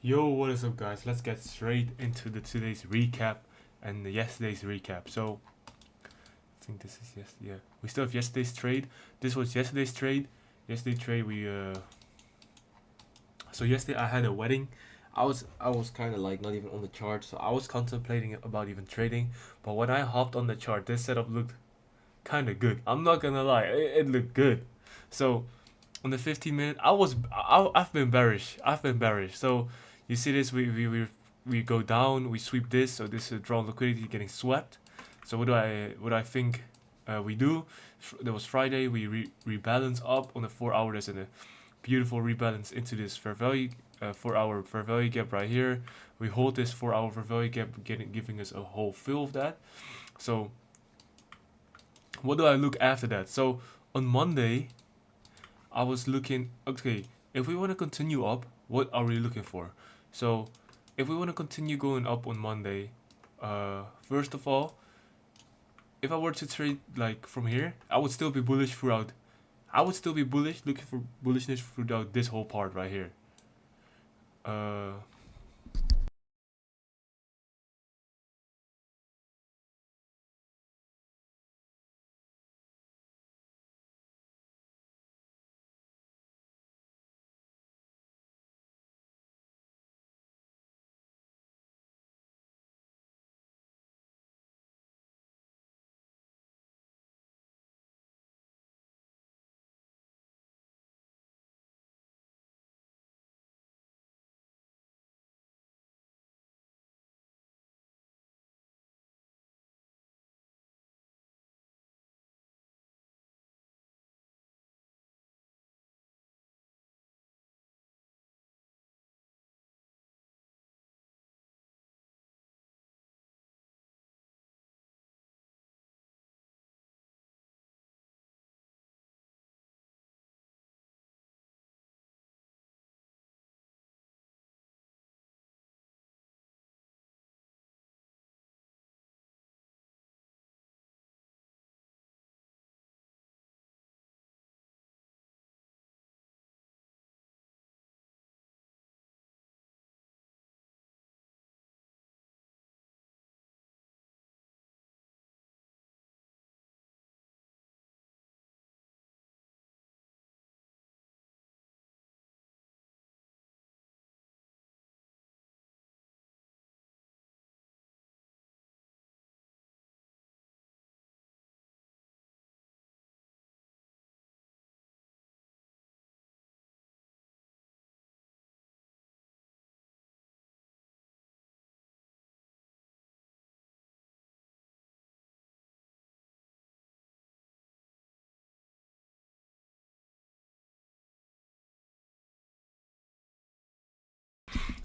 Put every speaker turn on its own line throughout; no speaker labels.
Yo, what is up, guys? Let's get straight into the today's recap and the yesterday's recap. So, I think this is yeah. We still have yesterday's trade. This was yesterday's trade. Yesterday's trade, so yesterday I had a wedding. I was kind of like not even on the chart, so I was contemplating about even trading. But when I hopped on the chart, this setup looked kind of good. I'm not gonna lie, it looked good. So on the 15 minute, I've been bearish. I've been bearish. So you see this, we go down, we sweep this. So this is drawn liquidity getting swept. So what do I think we do? There was Friday. We rebalance up on the 4 hour. There's a beautiful rebalance into this fair value 4 hour fair value gap right here. We hold this 4 hour fair value gap, giving us a whole fill of that. So what do I look after that? So on Monday, I was looking, okay, if we want to continue up, what are we looking for? So, if we want to continue going up on Monday, first of all, if I were to trade like from here, I would still be bullish throughout. I would still be bullish, looking for bullishness throughout this whole part right here. Uh,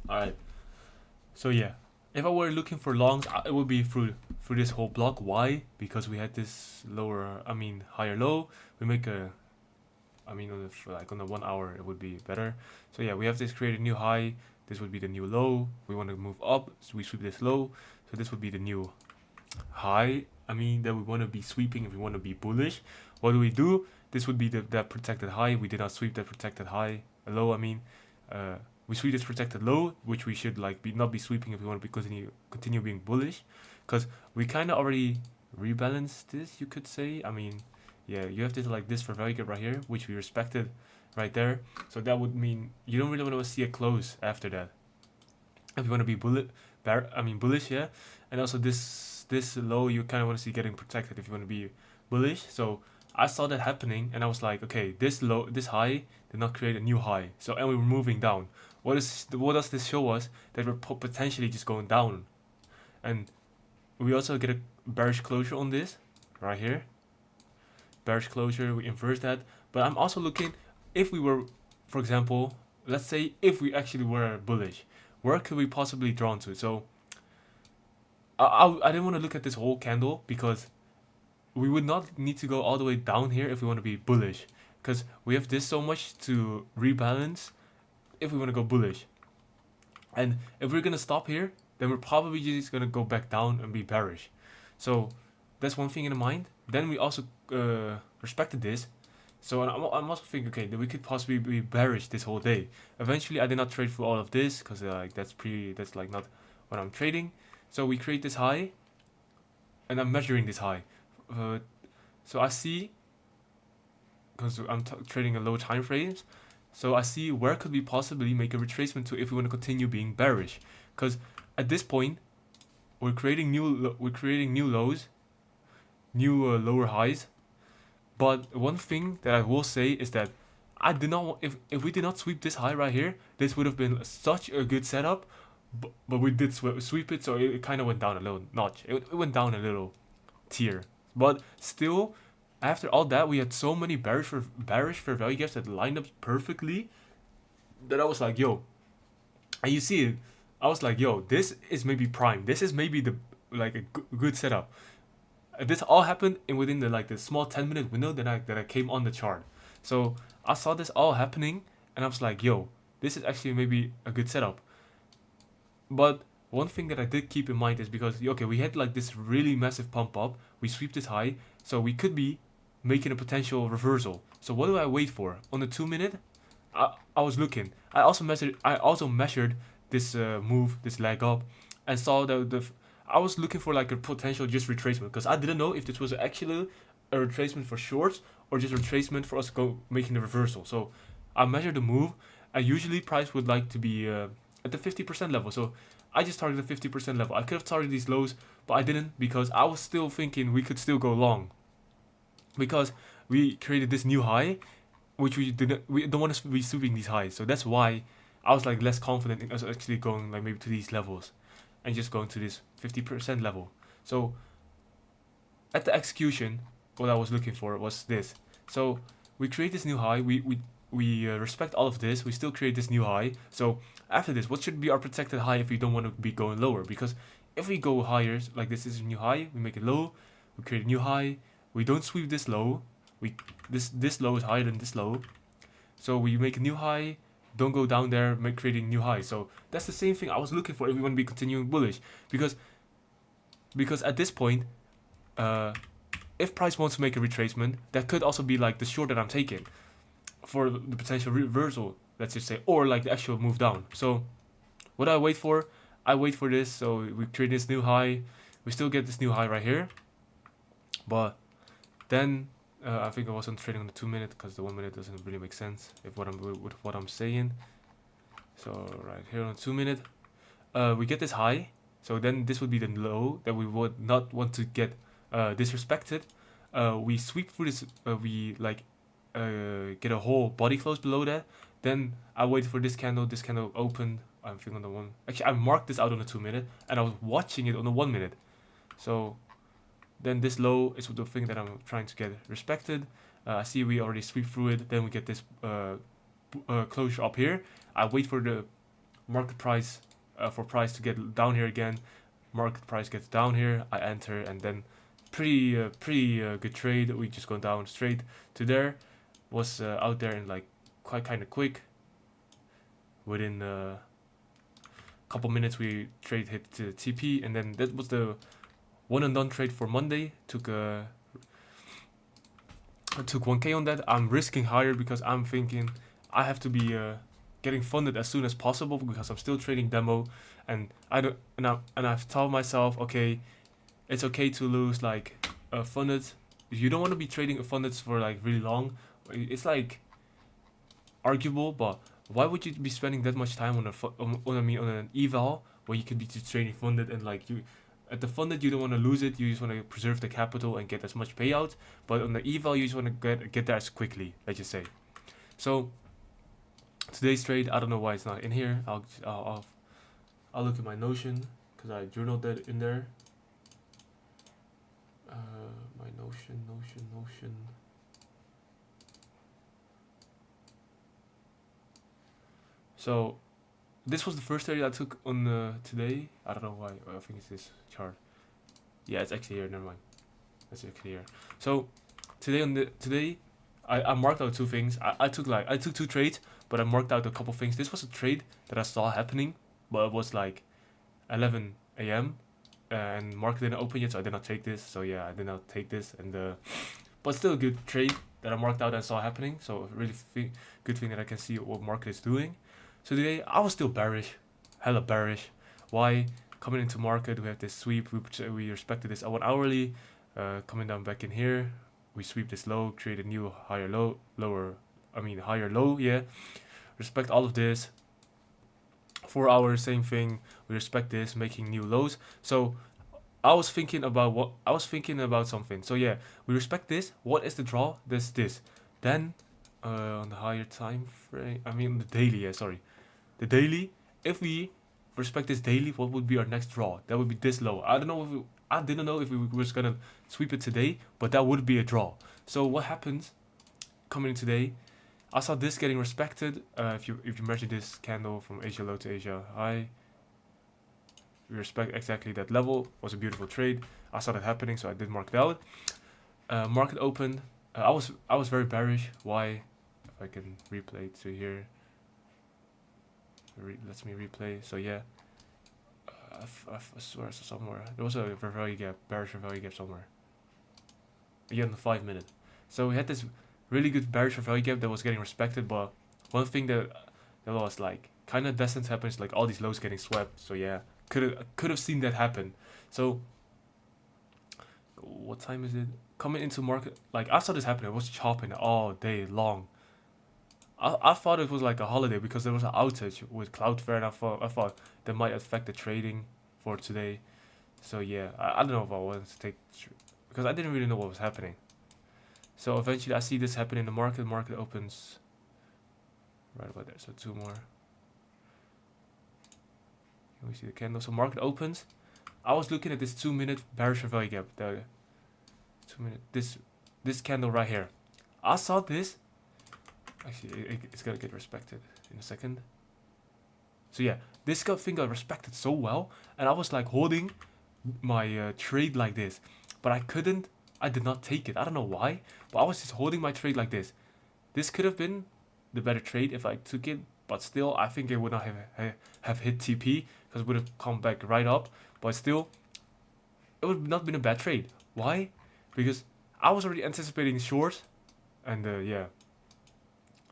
all right. So yeah, if I were looking for longs, it would be through this whole block. Why? Because we had this lower, I mean higher low. We make a I mean, on the 1 hour, it would be better. So yeah, we have this create a new high. This would be the new low. We want to move up, so we sweep this low. So this would be the new high. I mean, that we want to be sweeping if we want to be bullish. What do we do? This would be that protected high. We did not sweep that protected high low. I mean, uh, we sweep this protected low, which we should like be not be sweeping if we want to be continue being bullish, because we kind of already rebalanced this. You could say. I mean, yeah, you have this like this for value gap right here, which we respected right there. So that would mean you don't really want to see a close after that. If you want to be bullish, yeah. And also this low, you kind of want to see getting protected if you want to be bullish. So I saw that happening, and I was like, okay, this high did not create a new high. So and we were moving down. What does this show us? That we're potentially just going down, and we also get a bearish closure on this right here. Bearish closure, we inverse that. But I'm also looking, if we were, for example, let's say if we actually were bullish, where could we possibly drawn to? So I didn't want to look at this whole candle, because we would not need to go all the way down here if we want to be bullish, because we have this so much to rebalance if we want to go bullish. And if we're gonna stop here, then we're probably just gonna go back down and be bearish. So that's one thing in mind. Then we also respected this. So I'm also thinking, okay, that we could possibly be bearish this whole day. Eventually, I did not trade through all of this because like that's like not what I'm trading. So we create this high, and I'm measuring this high. So I see, because I'm trading a low time frames, so I see where could we possibly make a retracement to if we want to continue being bearish. Because at this point, we're creating new lows, new lower highs. But one thing that I will say is that I did not. If we did not sweep this high right here, this would have been such a good setup. But we did sweep it, so it kind of went down a little notch. It went down a little tier. But still, after all that, we had so many bearish fair value gaps that lined up perfectly that I was like, yo, and you see it. I was like, yo, this is maybe prime. This is maybe the like a good setup. This all happened in within the small 10-minute window that I came on the chart. So I saw this all happening, and I was like, yo, this is actually maybe a good setup. But one thing that I did keep in mind is because okay, we had like this really massive pump up, we sweep this high, so we could be making a potential reversal. So what do I wait for? On the 2 minute, I was looking. I also measured this move, this leg up, and saw I was looking for like a potential just retracement because I didn't know if this was actually a retracement for shorts or just a retracement for us to go making the reversal. So I measured the move. And usually price would like to be at the 50% level. So I just targeted the 50% level. I could have targeted these lows, but I didn't because I was still thinking we could still go long. Because we created this new high, which we don't want to be sweeping these highs. So that's why I was like less confident in us actually going like maybe to these levels and just going to this 50% level. So at the execution, what I was looking for was this. So we create this new high. We respect all of this. We still create this new high. So after this, what should be our protected high if we don't want to be going lower? Because if we go higher, like this is a new high, we make it low, we create a new high. We don't sweep this low. This low is higher than this low, so we make a new high. Don't go down there, creating new high. So that's the same thing I was looking for if we want to be continuing bullish, because at this point, if price wants to make a retracement, that could also be like the short that I'm taking for the potential reversal, let's just say, or like the actual move down. So what do I wait for? I wait for this. So we create this new high. We still get this new high right here, but then I think I wasn't trading on the 2 minute because the 1 minute doesn't really make sense if with what I'm saying. So right here on the 2 minute, we get this high. So then this would be the low that we would not want to get disrespected. We sweep through this. We like get a whole body close below that. Then I wait for this candle. This candle opened. I think on the one. Actually, I marked this out on the 2 minute, and I was watching it on the 1 minute. So then this low is the thing that I'm trying to get respected. I see we already sweep through it. Then we get this closure up here. I wait for the market price for price to get down here again. Market price gets down here. I enter, and then pretty good trade. We just go down straight to there. Was out there in like quite kind of quick. Within a couple minutes, we hit to TP, and then that was the one and done trade for Monday. I took 1K on that. I'm risking higher because I'm thinking I have to be getting funded as soon as possible because I'm still trading demo, and I've told myself, okay, it's okay to lose like funded. You don't want to be trading funded for like really long. It's like arguable, but why would you be spending that much time on an eval where you could be just trading funded, and like you at the funded you don't want to lose it, you just want to preserve the capital and get as much payout, but on the eval you just want to get there as quickly, let's just say. So today's trade, I don't know why it's not in here. I'll look at my Notion because I journaled that in there. My Notion. So this was the first trade I took on today. I don't know why. I think it's this chart. Yeah, it's actually here. Never mind. It's actually here. So today, I marked out two things. I took 2 trades, but I marked out a couple things. This was a trade that I saw happening, but it was like 11 a.m. and market didn't open yet, so I did not take this. So yeah, I did not take this. And but still a good trade that I marked out and saw happening. So really good thing that I can see what market is doing. So today I was still bearish, hella bearish. Why? Coming into market, we have this sweep. We respected this 1 hourly, coming down back in here. We sweep this low, create a new higher low, higher low. Yeah, respect all of this. 4 hours, same thing. We respect this, making new lows. So I was thinking about something. So yeah, we respect this. What is the draw? This. Then on the higher time frame, the daily. Yeah, sorry, the daily. If we respect this daily, what would be our next draw? That would be this low. I didn't know if we were just gonna sweep it today, but that would be a draw. So what happens coming in today? I saw this getting respected. If you measure this candle from Asia low to Asia high, we respect exactly that level. Was a beautiful trade. I saw that happening, so I did mark it out. Market opened. I was very bearish. Why? If I can replay to here. Lets me replay. So yeah, I swear somewhere there was a value gap, bearish value gap somewhere. Yeah, on the 5 minute. So we had this really good bearish value gap that was getting respected, but one thing that was like kind of destined to happen is like all these lows getting swept. So yeah, could have seen that happen. So what time is it? Coming into market, like I saw this happening. I was chopping all day long. I thought it was like a holiday because there was an outage with Cloudflare, and I thought that might affect the trading for today. So yeah, I don't know if I wanted to take because I didn't really know what was happening. So eventually I see this happen in the market. Market opens right about there. So 2 more. Here we see the candle. So market opens. I was looking at this 2 minute bearish value gap. The 2 minute this candle right here. I saw this. Actually, it's gonna get respected in a second. So yeah, this thing got respected so well, and I was like holding my trade like this, but I did not take it. I don't know why, but I was just holding my trade like this. This could have been the better trade if I took it, but still, I think it would not have hit TP because it would have come back right up. But still, it would not been a bad trade. Why? Because I was already anticipating short, and yeah.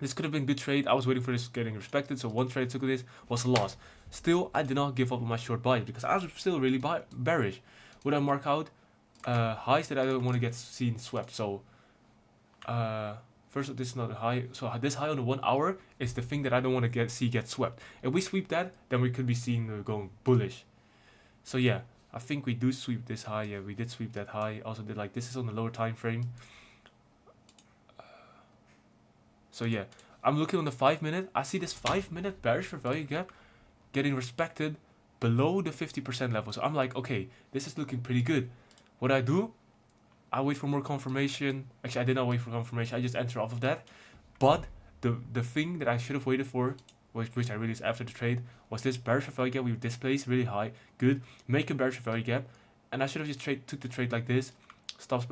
This could have been a good trade. I was waiting for this getting respected, so one trade took this was a loss. Still, I did not give up on my short buy because I was still really bearish. Would I mark out highs that I don't want to get seen swept? So first, this is not a high. So this high on the 1 hour is the thing that I don't want to get swept. If we sweep that, then we could be seen going bullish. So yeah, I think we do sweep this high. Yeah, we did sweep that high. Also did like this is on the lower time frame. So yeah, I'm looking on the 5 minute. I see this 5 minute bearish for value gap getting respected below the 50% level. So I'm like, okay, this is looking pretty good. What I do, I wait for more confirmation. Actually, I did not wait for confirmation. I just enter off of that. But the thing that I should have waited for, which I released after the trade, was this bearish value gap. We displaced really high, good. Make a bearish value gap, and I should have just took the trade like this. Stops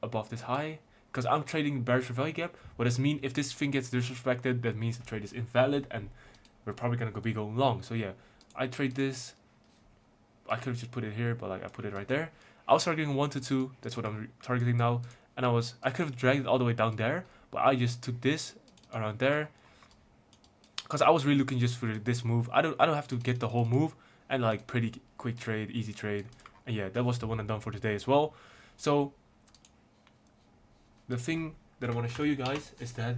above this high. Because I'm trading bearish value gap. What does it mean? If this thing gets disrespected, that means the trade is invalid and we're probably gonna be going long. So yeah, I trade this. I could have just put it here, but like I put it right there. I was targeting 1 to 2. That's what I'm targeting now. And I could have dragged it all the way down there, but I just took this around there. Because I was really looking just for this move. I don't have to get the whole move, and like pretty quick trade, easy trade. And yeah, that was the one I'm done for today as well. So the thing that I want to show you guys is that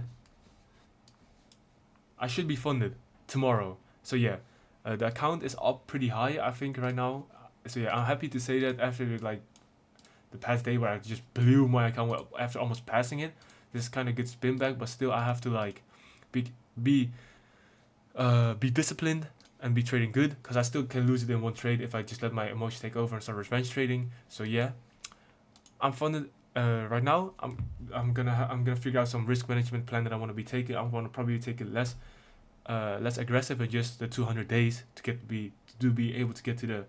I should be funded tomorrow. So yeah, the account is up pretty high, I think, right now. So yeah, I'm happy to say that after like the past day where I just blew my account after almost passing it. This is kind of good spin back, but still I have to like be disciplined and be trading good, because I still can lose it in one trade if I just let my emotions take over and start revenge trading. So yeah, I'm funded. Right now, I'm gonna figure out some risk management plan that I want to be taking. I'm gonna probably take it less aggressive in just the 200 days to be able to get to the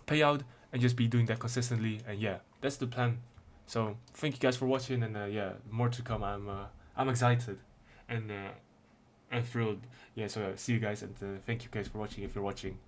payout, and just be doing that consistently. And yeah, that's the plan. So thank you guys for watching, and yeah, more to come. I'm excited and thrilled. Yeah, so see you guys, and thank you guys for watching if you're watching.